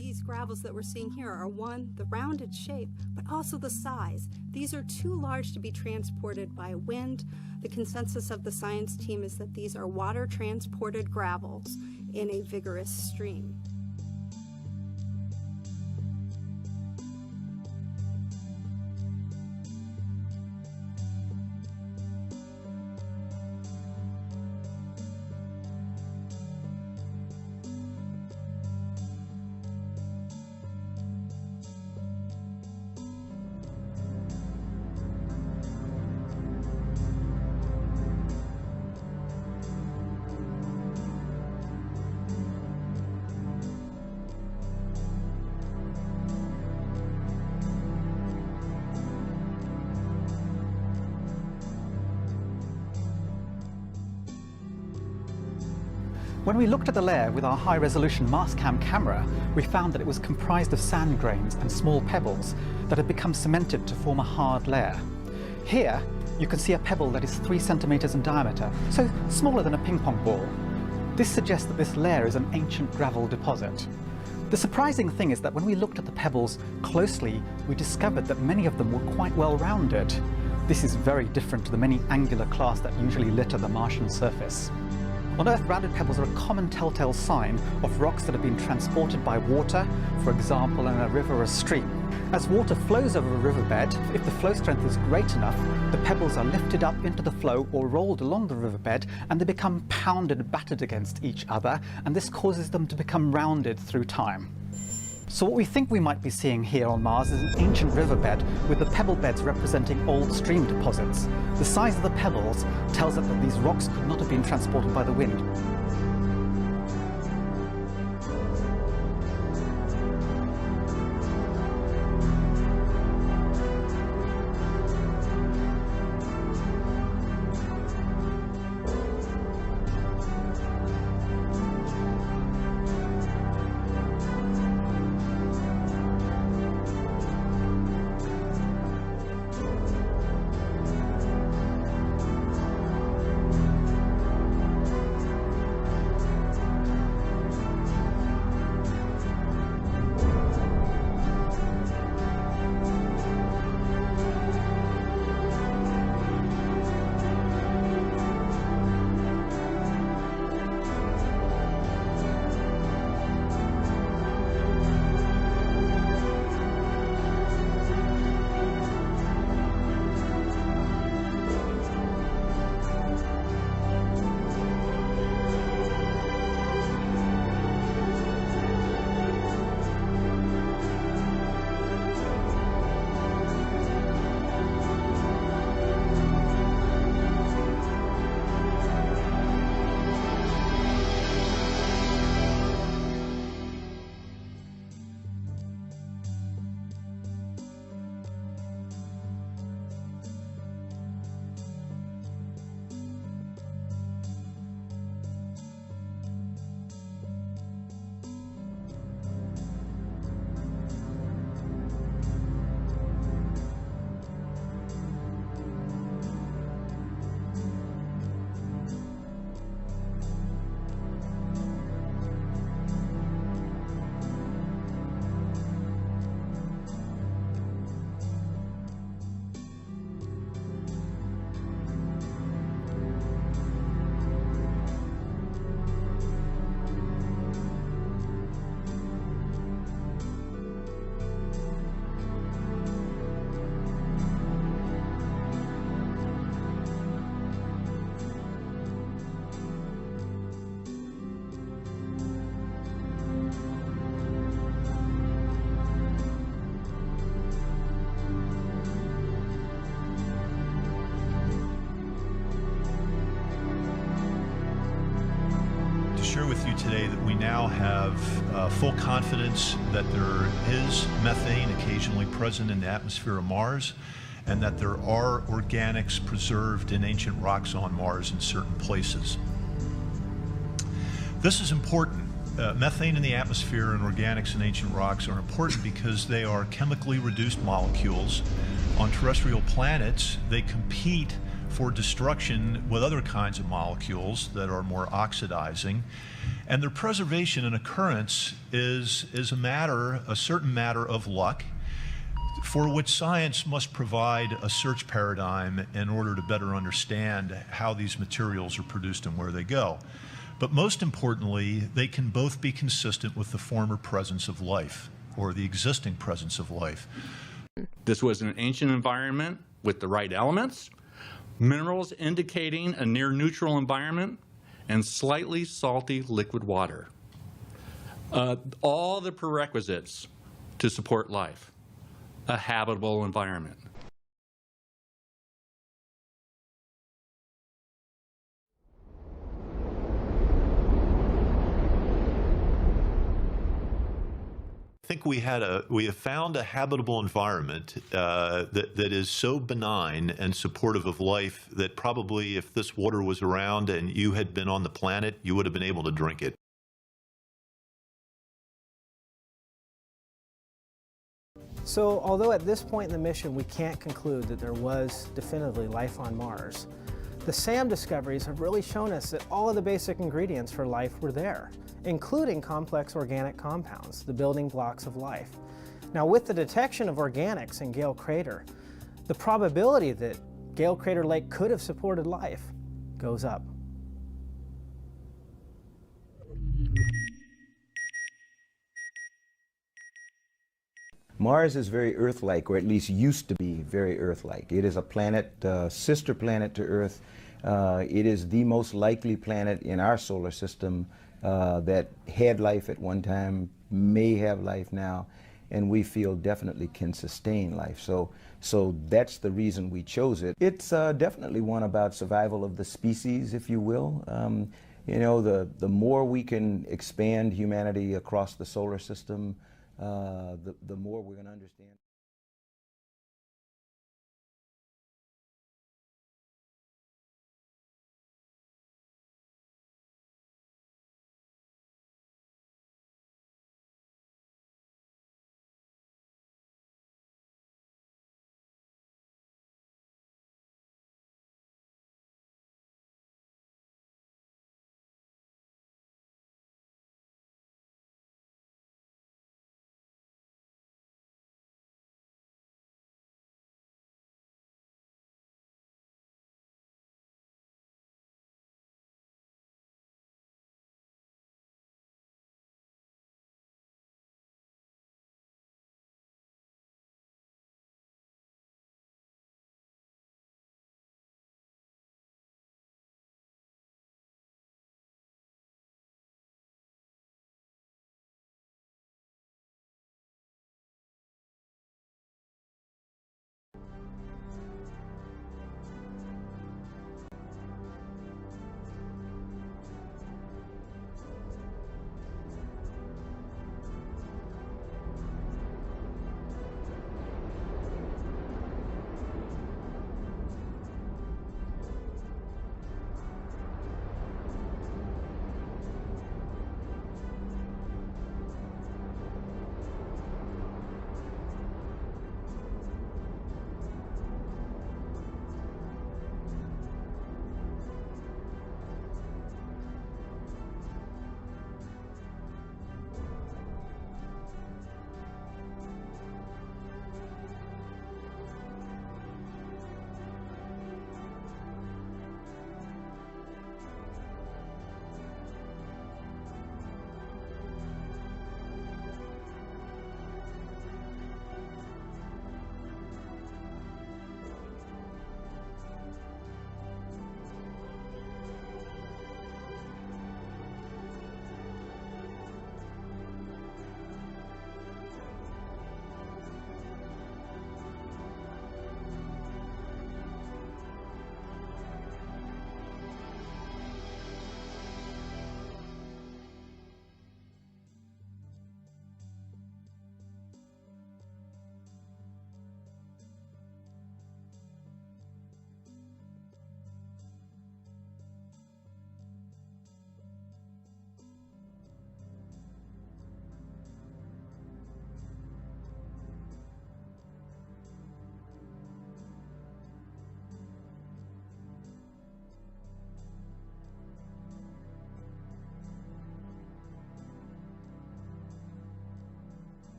These gravels that we're seeing here are one, the rounded shape, but also the size. These are too large to be transported by wind. The consensus of the science team is that these are water-transported gravels in a vigorous stream. When we looked at the layer with our high-resolution Mastcam camera, we found that it was comprised of sand grains and small pebbles that had become cemented to form a hard layer. Here, you can see a pebble that is 3 centimeters in diameter, so smaller than a ping-pong ball. This suggests that this layer is an ancient gravel deposit. The surprising thing is that when we looked at the pebbles closely, we discovered that many of them were quite well rounded. This is very different to the many angular clasts that usually litter the Martian surface. On Earth, rounded pebbles are a common telltale sign of rocks that have been transported by water, for example in a river or a stream. As water flows over a riverbed, if the flow strength is great enough, the pebbles are lifted up into the flow or rolled along the riverbed, and they become pounded and battered against each other, and this causes them to become rounded through time. So what we think we might be seeing here on Mars is an ancient riverbed with the pebble beds representing old stream deposits. The size of the pebbles tells us that these rocks could not have been transported by the wind. Share with you today that we now have full confidence that there is methane occasionally present in the atmosphere of Mars, and that there are organics preserved in ancient rocks on Mars in certain places. This is important. Methane in the atmosphere and organics in ancient rocks are important because they are chemically reduced molecules. On terrestrial planets, they compete for destruction with other kinds of molecules that are more oxidizing. And their preservation and occurrence is a certain matter of luck, for which science must provide a search paradigm in order to better understand how these materials are produced and where they go. But most importantly, they can both be consistent with the former presence of life, or the existing presence of life. This was an ancient environment with the right elements, minerals indicating a near neutral environment, and slightly salty liquid water. All the prerequisites to support life. A habitable environment. I think we have found a habitable environment that is so benign and supportive of life that probably if this water was around and you had been on the planet, you would have been able to drink it. So, although at this point in the mission we can't conclude that there was definitively life on Mars, the SAM discoveries have really shown us that all of the basic ingredients for life were there, including complex organic compounds, the building blocks of life. Now, with the detection of organics in Gale Crater, the probability that Gale Crater Lake could have supported life goes up. Mars is very Earth-like, or at least used to be very Earth-like. It is a planet, sister planet to Earth. It is the most likely planet in our solar system that had life at one time, may have life now, and we feel definitely can sustain life. So that's the reason we chose it. It's definitely one about survival of the species, if you will. You know, the more we can expand humanity across the solar system, the more we're going to understand.